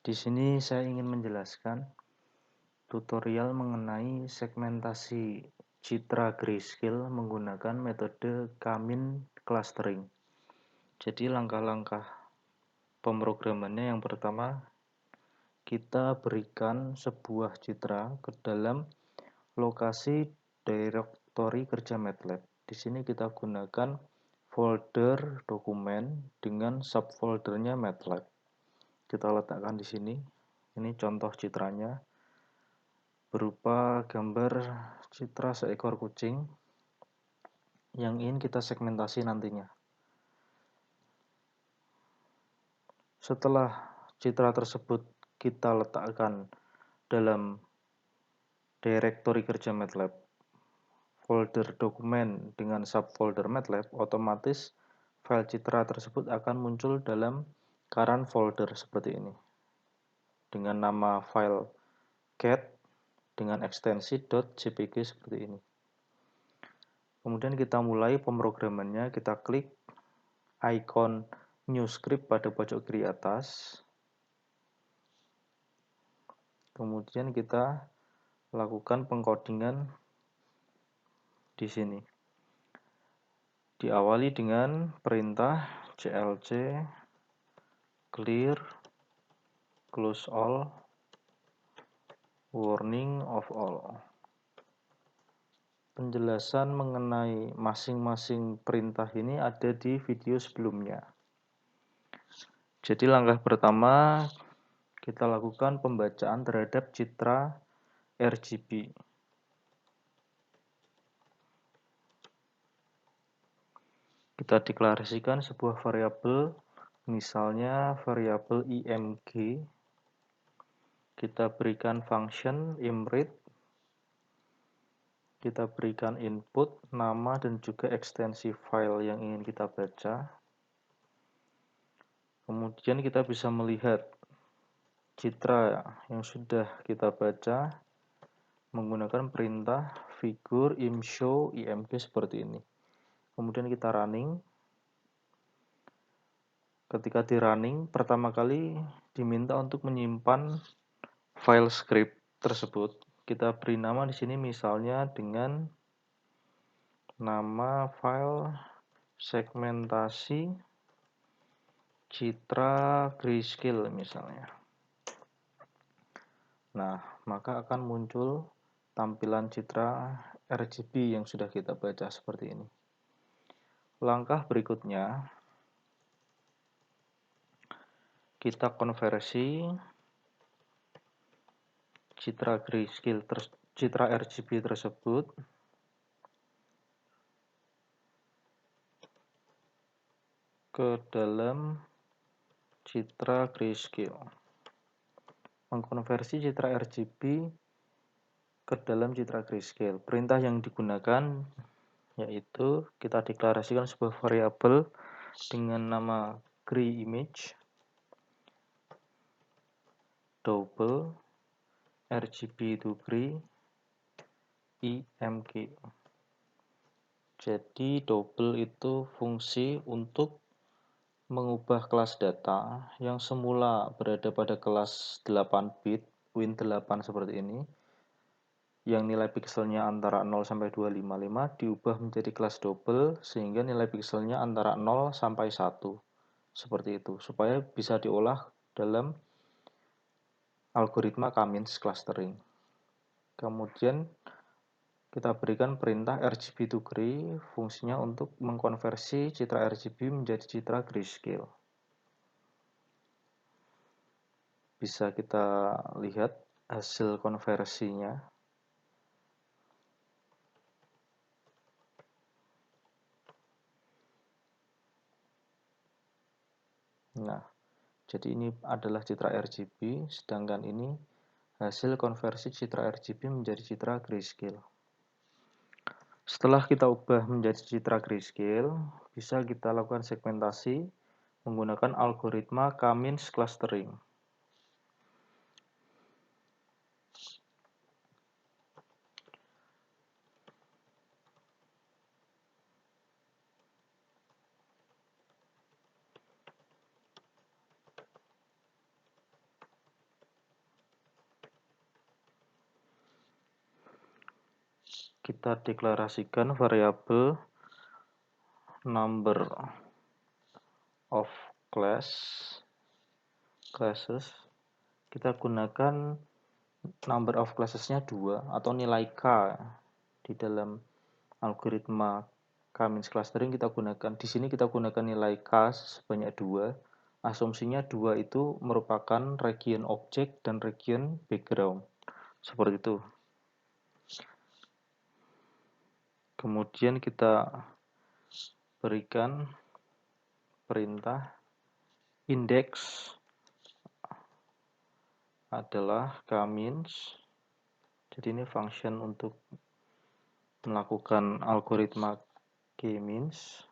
Di sini saya ingin menjelaskan tutorial mengenai segmentasi citra grayscale menggunakan metode Kamin clustering. Jadi langkah-langkah pemrogramannya yang pertama, kita berikan sebuah citra ke dalam lokasi direktori kerja MATLAB. Di sini kita gunakan folder dokumen dengan subfoldernya MATLAB. Kita letakkan di sini. Ini contoh citranya berupa gambar citra seekor kucing yang ingin kita segmentasi nantinya. Setelah citra tersebut kita letakkan dalam direktori kerja MATLAB, folder dokumen dengan subfolder MATLAB, otomatis file citra tersebut akan muncul dalam current folder seperti ini. Dengan nama file cat dengan ekstensi .jpg seperti ini. Kemudian kita mulai pemrogramannya, kita klik icon new script pada pojok kiri atas. Kemudian kita lakukan pengkodingan di sini. Diawali dengan perintah clc clear close all warning of all. Penjelasan mengenai masing-masing perintah ini ada di video sebelumnya. Jadi langkah pertama kita lakukan pembacaan terhadap citra RGB. Kita deklarasikan sebuah variabel, misalnya variabel img. Kita berikan function imread. Kita berikan input, nama dan juga ekstensi file yang ingin kita baca. Kemudian kita bisa melihat citra yang sudah kita baca menggunakan perintah figure imshow img seperti ini. Kemudian kita running. Ketika di running, pertama kali diminta untuk menyimpan file script tersebut. Kita beri nama di sini misalnya dengan nama file segmentasi citra grayscale misalnya. Nah, maka akan muncul tampilan citra RGB yang sudah kita baca seperti ini. Langkah berikutnya, kita konversi citra grayscale, citra RGB tersebut ke dalam citra grayscale. Mengkonversi citra RGB ke dalam citra grayscale. Perintah yang digunakan yaitu kita deklarasikan sebuah variabel dengan nama gray image double RGB to gray img. Jadi double itu fungsi untuk mengubah kelas data yang semula berada pada kelas 8 bit Win8 seperti ini, yang nilai pikselnya antara 0 sampai 255 diubah menjadi kelas double sehingga nilai pikselnya antara 0 sampai 1. Seperti itu, supaya bisa diolah dalam algoritma Kamins clustering. Kemudian kita berikan perintah RGB to gray, fungsinya untuk mengkonversi citra RGB menjadi citra grayscale. Bisa kita lihat hasil konversinya. Nah, jadi ini adalah citra RGB, sedangkan ini hasil konversi citra RGB menjadi citra grayscale. Setelah kita ubah menjadi citra grayscale, bisa kita lakukan segmentasi menggunakan algoritma Kamins clustering. kita deklarasikan variabel number of classes. Kita gunakan number of classes-nya 2 atau nilai K di dalam algoritma K-means clustering kita gunakan. Di sini kita gunakan nilai K sebanyak 2. Asumsinya 2 itu merupakan region objek dan region background. Seperti itu. Kemudian kita berikan perintah index adalah K-means. Jadi ini function untuk melakukan algoritma K-means.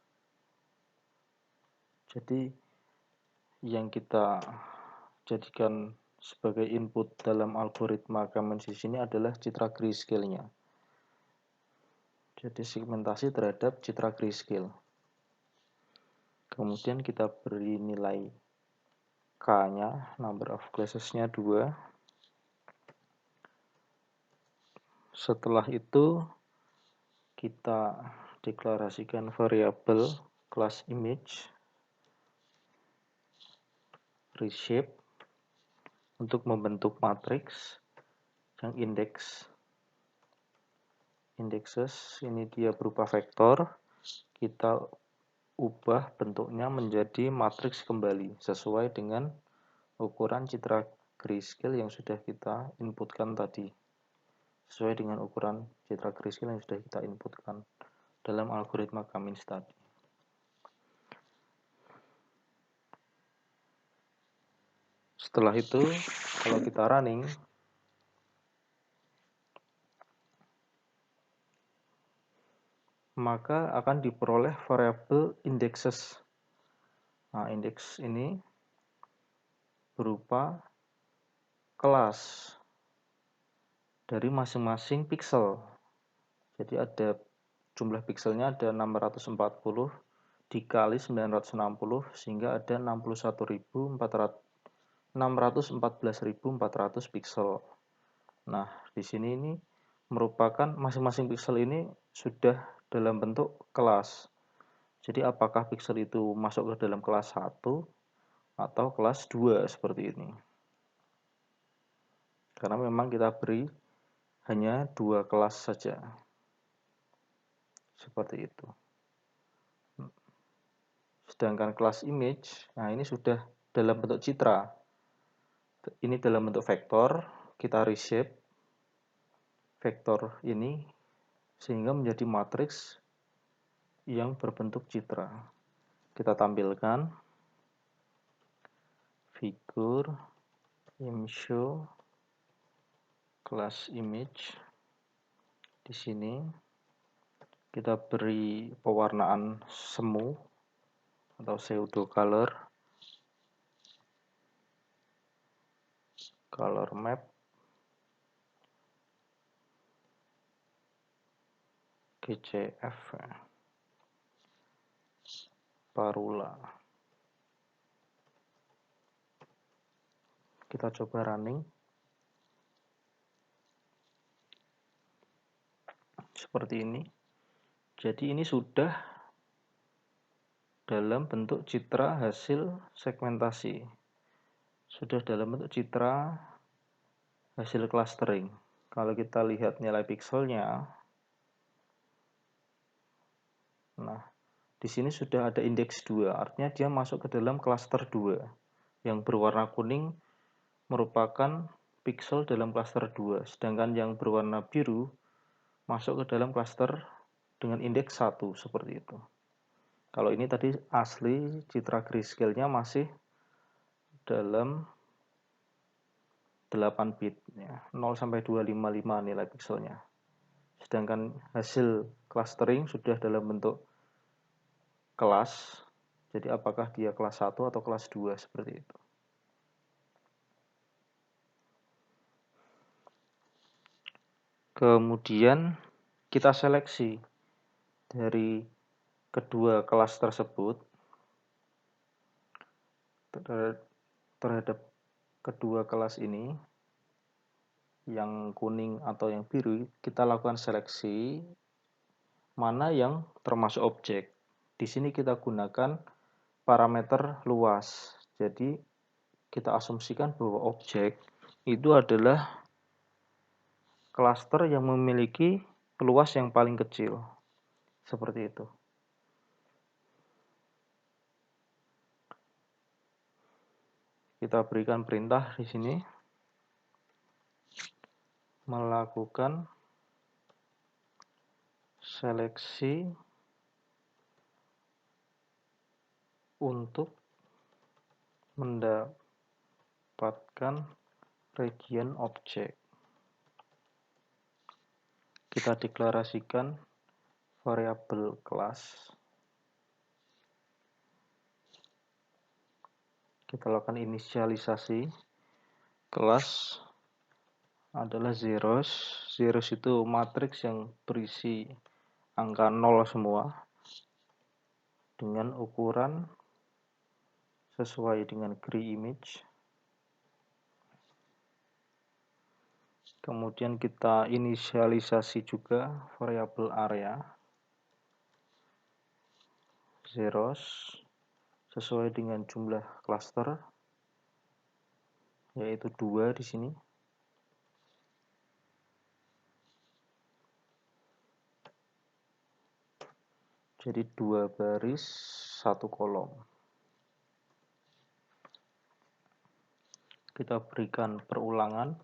Jadi yang kita jadikan sebagai input dalam algoritma K-means di sini adalah citra grayscale-nya. Jadi segmentasi terhadap citra grayscale. Kemudian kita beri nilai K-nya, number of classes-nya 2. Setelah itu kita deklarasikan variabel class image reshape untuk membentuk matriks yang indexes ini dia berupa vektor. Kita ubah bentuknya menjadi matriks kembali sesuai dengan ukuran citra grayscale yang sudah kita inputkan tadi. Sesuai dengan ukuran citra grayscale yang sudah kita inputkan dalam algoritma K-means tadi. Setelah itu, kalau kita running, maka akan diperoleh variabel indexes. Nah, indeks ini berupa kelas dari masing-masing pixel. Jadi ada jumlah pixelnya ada 640 dikali 960 sehingga ada 614.400 pixel. Nah, di sini ini merupakan masing-masing pixel ini sudah dalam bentuk kelas. Jadi apakah pixel itu masuk ke dalam kelas 1 atau kelas 2 seperti ini. Karena memang kita beri hanya 2 kelas saja. Seperti itu. Sedangkan kelas image, nah ini sudah dalam bentuk citra. Ini dalam bentuk vektor, kita reshape vektor ini sehingga menjadi matriks yang berbentuk citra. Kita tampilkan figur show class image. Di sini kita beri pewarnaan semu atau pseudo color map GCF Parula. Kita coba running. Seperti ini. Jadi ini sudah dalam bentuk citra hasil segmentasi. Sudah dalam bentuk citra hasil clustering. Kalau kita lihat nilai pixelnya, nah, di sini sudah ada indeks 2, artinya dia masuk ke dalam cluster 2. Yang berwarna kuning merupakan pixel dalam cluster 2, sedangkan yang berwarna biru masuk ke dalam cluster dengan indeks 1, seperti itu. Kalau ini tadi asli citra grayscale-nya masih dalam 8 bit, ya, 0 sampai 255 nilai pixelnya. Sedangkan hasil clustering sudah dalam bentuk kelas, jadi apakah dia kelas 1 atau kelas 2 seperti itu. Kemudian kita seleksi dari kedua kelas tersebut terhadap kedua kelas ini yang kuning atau yang biru, kita lakukan seleksi mana yang termasuk objek. Di sini kita gunakan parameter luas. Jadi kita asumsikan bahwa objek itu adalah klaster yang memiliki luas yang paling kecil. Seperti itu. Kita berikan perintah di sini melakukan seleksi untuk mendapatkan region objek. Kita deklarasikan variabel kelas. Kita lakukan inisialisasi. Kelas adalah zeros. Zeros itu matriks yang berisi angka 0 semua dengan ukuran sesuai dengan grid image. Kemudian kita inisialisasi juga variabel area zeros sesuai dengan jumlah klaster, yaitu 2 di sini. Jadi 2 baris 1 kolom. Kita berikan perulangan.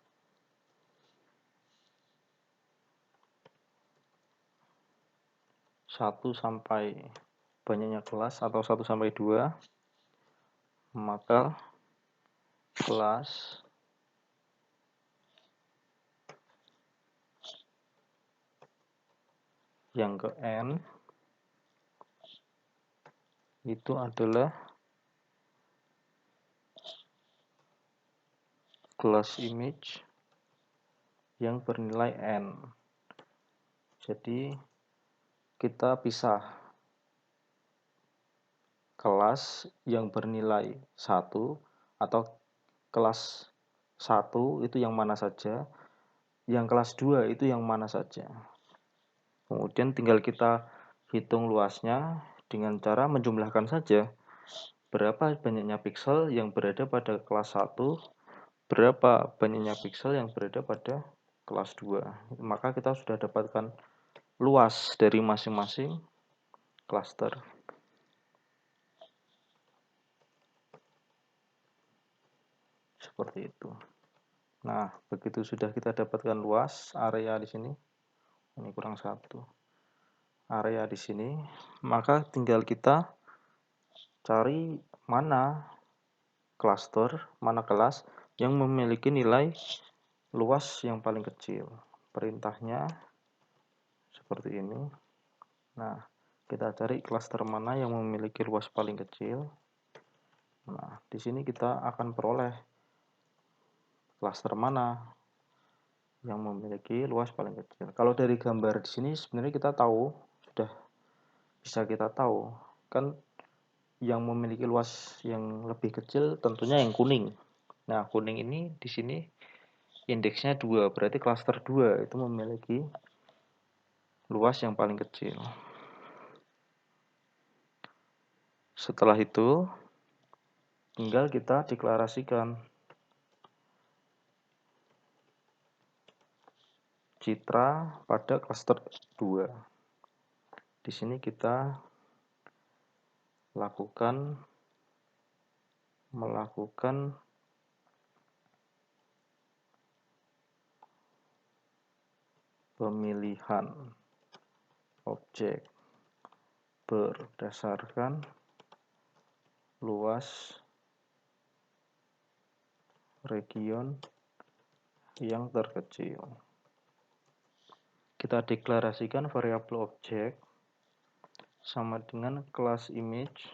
1 sampai banyaknya kelas atau 1 sampai 2. Maka kelas yang ke n itu adalah kelas image yang bernilai n. Jadi kita pisah kelas yang bernilai 1 atau kelas 1 itu yang mana saja, yang kelas 2 itu yang mana saja. Kemudian tinggal kita hitung luasnya dengan cara menjumlahkan saja berapa banyaknya piksel yang berada pada kelas 1, berapa banyaknya piksel yang berada pada kelas 2. Maka kita sudah dapatkan luas dari masing-masing klaster. Seperti itu. Nah, begitu sudah kita dapatkan luas area di sini, ini kurang 1 area di sini, maka tinggal kita cari mana klaster, mana kelas yang memiliki nilai luas yang paling kecil. Perintahnya seperti ini. Nah, kita cari klaster mana yang memiliki luas paling kecil. Nah, di sini kita akan peroleh klaster mana yang memiliki luas paling kecil. Kalau dari gambar di sini sebenarnya kita tahu, sudah bisa kita tahu, kan yang memiliki luas yang lebih kecil tentunya yang kuning. Nah, kuning ini di sini indeksnya 2, berarti klaster 2 itu memiliki luas yang paling kecil. Setelah itu, tinggal kita deklarasikan citra pada klaster 2. Di sini kita melakukan pemilihan objek berdasarkan luas region yang terkecil. Kita deklarasikan variabel objek sama dengan kelas image,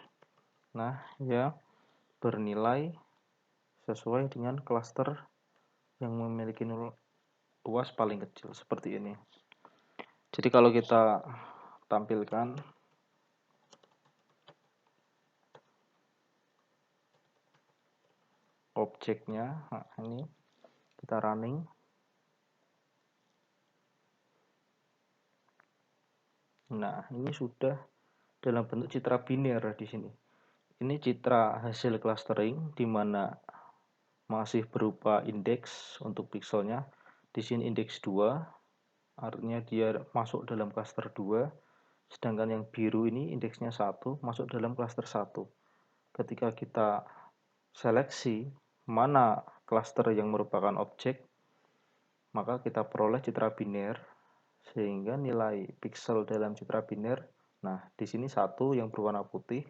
nah ya bernilai sesuai dengan klaster yang memiliki luas paling kecil, seperti ini. Jadi kalau kita tampilkan objeknya, nah ini kita running, Nah, ini sudah dalam bentuk citra biner di sini. Ini citra hasil clustering di mana masih berupa indeks untuk pixelnya. Di sini indeks 2, artinya dia masuk dalam cluster 2, sedangkan yang biru ini indeksnya 1, masuk dalam cluster 1. Ketika kita seleksi mana cluster yang merupakan objek, maka kita peroleh citra biner, sehingga nilai pixel dalam citra biner, nah di sini 1 yang berwarna putih,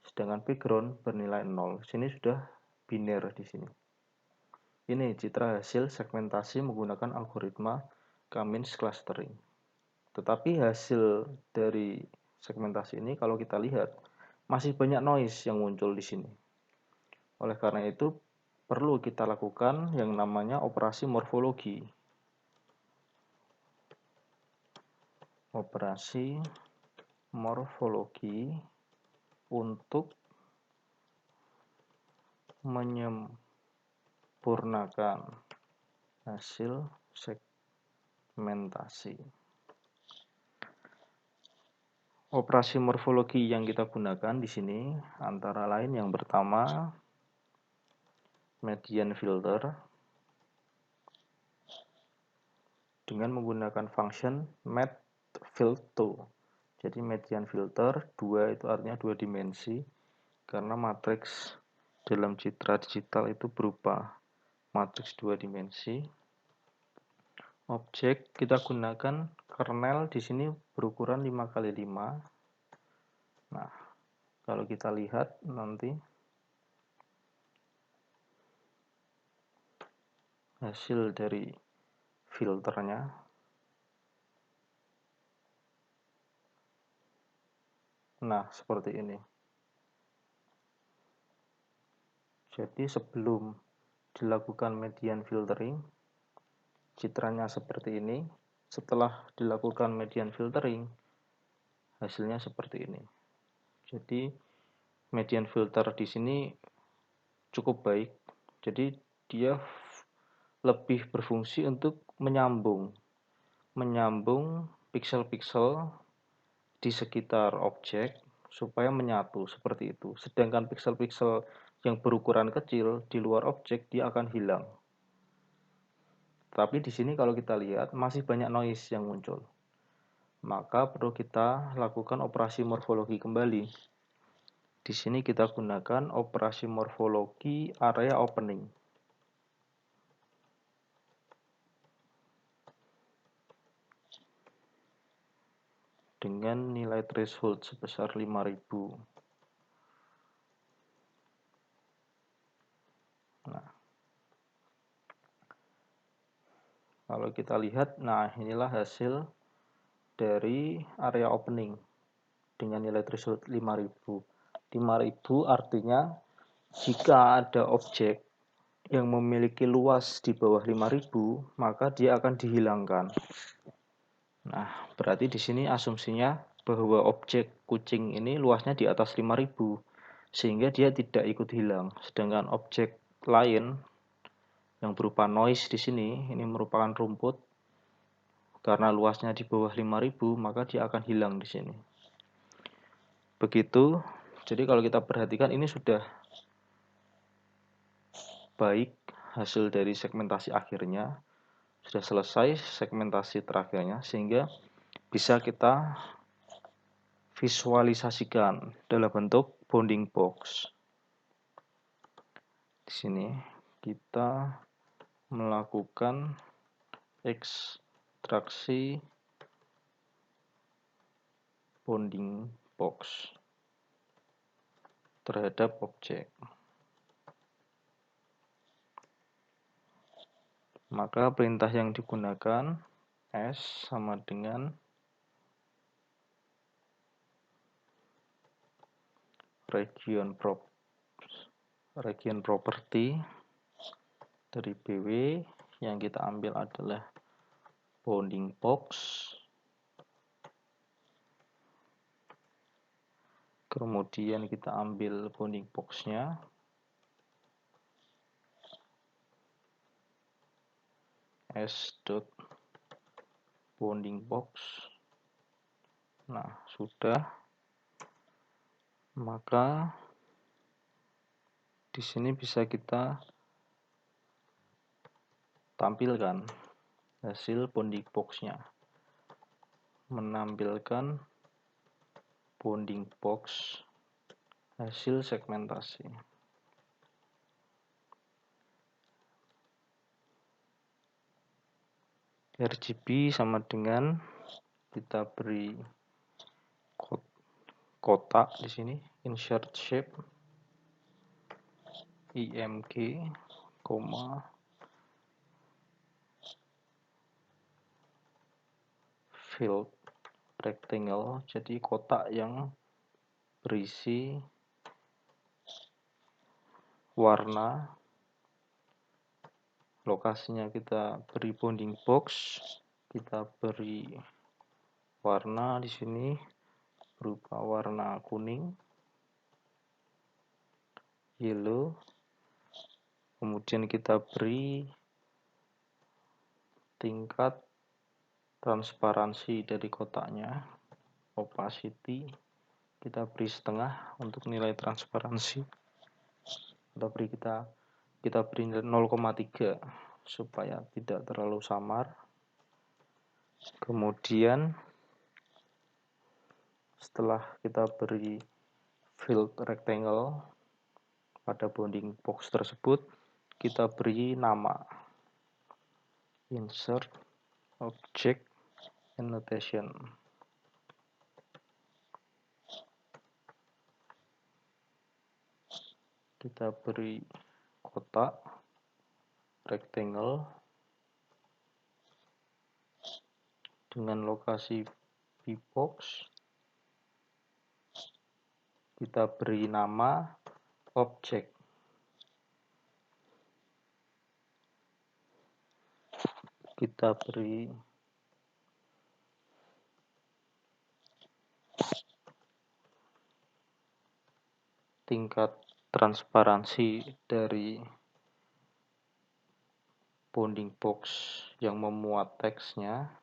sedangkan background bernilai 0. Sini sudah biner di sini. Ini citra hasil segmentasi menggunakan algoritma K-means clustering. Tetapi hasil dari segmentasi ini kalau kita lihat masih banyak noise yang muncul di sini. Oleh karena itu perlu kita lakukan yang namanya operasi morfologi. Operasi morfologi untuk menyempurnakan hasil segmentasi. Operasi morfologi yang kita gunakan di sini antara lain yang pertama median filter dengan menggunakan function medFill2. Jadi median filter 2 itu artinya 2 dimensi karena matriks dalam citra digital itu berupa matriks 2 dimensi. Objek kita gunakan kernel di sini berukuran 5x5. Nah, kalau kita lihat nanti hasil dari filternya, nah seperti ini. Jadi sebelum dilakukan median filtering, citranya seperti ini. Setelah dilakukan median filtering, hasilnya seperti ini. Jadi median filter di sini cukup baik. Jadi dia lebih berfungsi untuk menyambung pixel-pixel di sekitar objek supaya menyatu seperti itu. Sedangkan pixel-pixel yang berukuran kecil di luar objek dia akan hilang. Tapi di sini kalau kita lihat masih banyak noise yang muncul. Maka perlu kita lakukan operasi morfologi kembali. Di sini kita gunakan operasi morfologi area opening. Dengan nilai threshold sebesar 5000. Nah, kalau kita lihat, nah inilah hasil dari area opening dengan nilai threshold 5000. 5000 artinya jika ada objek yang memiliki luas di bawah 5000, maka dia akan dihilangkan. Nah, berarti di sini asumsinya bahwa objek kucing ini luasnya di atas 5000, sehingga dia tidak ikut hilang. Sedangkan objek lain yang berupa noise di sini, ini merupakan rumput, karena luasnya di bawah 5000, maka dia akan hilang di sini. Begitu, jadi kalau kita perhatikan ini sudah baik hasil dari segmentasi akhirnya, sudah selesai segmentasi terakhirnya, sehingga bisa kita visualisasikan dalam bentuk bounding box. Di sini kita melakukan ekstraksi bounding box terhadap objek. Maka perintah yang digunakan S sama dengan region property dari BW yang kita ambil adalah bounding box. Kemudian kita ambil bounding box-nya. S.bounding box Nah, sudah. Maka di sini bisa kita tampilkan hasil bounding box-nya. Menampilkan bounding box hasil segmentasi. RGB sama dengan kita beri kotak di sini, insert shape, img, fill rectangle, jadi kotak yang berisi warna. Lokasinya kita beri bounding box, kita beri warna di sini berupa warna kuning, yellow, kemudian kita beri tingkat transparansi dari kotaknya, opacity, kita beri setengah untuk nilai transparansi, kita beri 0,3 supaya tidak terlalu samar. Kemudian setelah kita beri fill rectangle pada bounding box tersebut, kita beri nama, insert object annotation. Kita beri kotak rectangle dengan lokasi bbox. Kita beri nama objek. Kita beri tingkat transparansi dari bounding box yang memuat teksnya.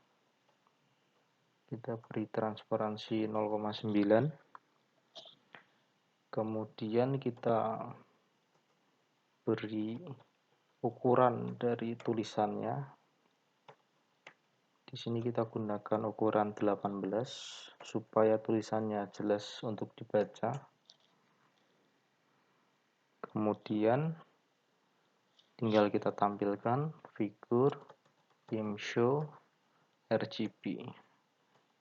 Kita beri transparansi 0,9. Kemudian kita beri ukuran dari tulisannya. Di sini kita gunakan ukuran 18 supaya tulisannya jelas untuk dibaca. Kemudian tinggal kita tampilkan figur theme show RGB.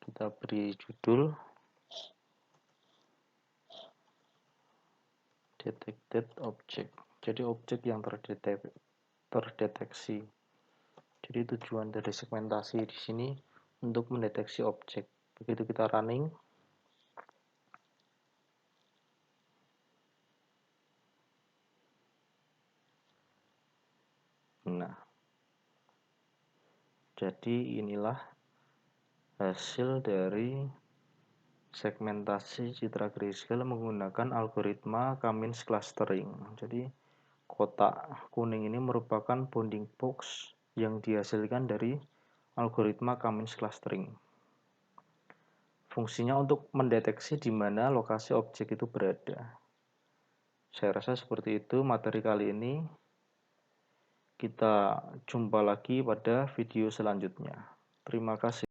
Kita beri judul detected object. Jadi objek yang terdeteksi. Jadi tujuan dari segmentasi di sini untuk mendeteksi objek. Begitu kita running, nah, jadi inilah hasil dari segmentasi citra grayscale menggunakan algoritma Cummins clustering. Jadi kotak kuning ini merupakan bounding box yang dihasilkan dari algoritma Cummins clustering. Fungsinya untuk mendeteksi di mana lokasi objek itu berada. Saya rasa seperti itu materi kali ini. Kita jumpa lagi pada video selanjutnya. Terima kasih.